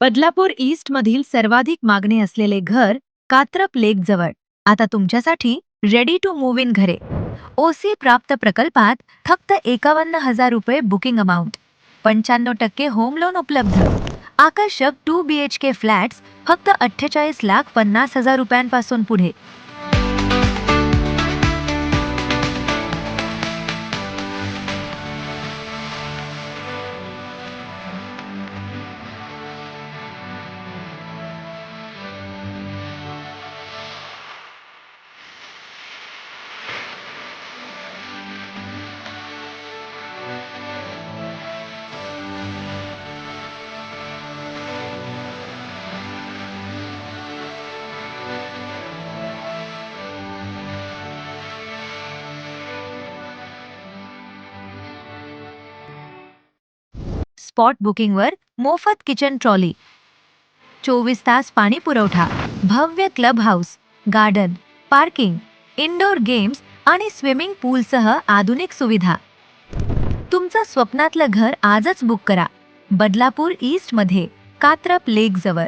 Badlapur east मधील सर्वाधिक मागणी असलेले घर कात्रप लेक जवळ आता तुमच्यासाठी रेडी टू मूव्ह इन घरे. ओसी प्राप्त प्रकल्पात फक्त 51,000 रुपये बुकिंग अमाउंट, 95% होम लोन उपलब्ध. आकर्षक 2 BHK फ्लॅट्स फक्त 48,50,000 रुपयांपासून पुढे. स्पॉट बुकिंगवर मोफत किचन ट्रॉली, 24 तास पाणी पुरवठा, भव्य club house, garden, parking, indoor games आणि स्विमिंग पूलसह आधुनिक सुविधा. तुमचं स्वप्नातलं घर आजच बुक करा. बदलापूर ईस्ट मध्ये कात्रप लेक जवळ.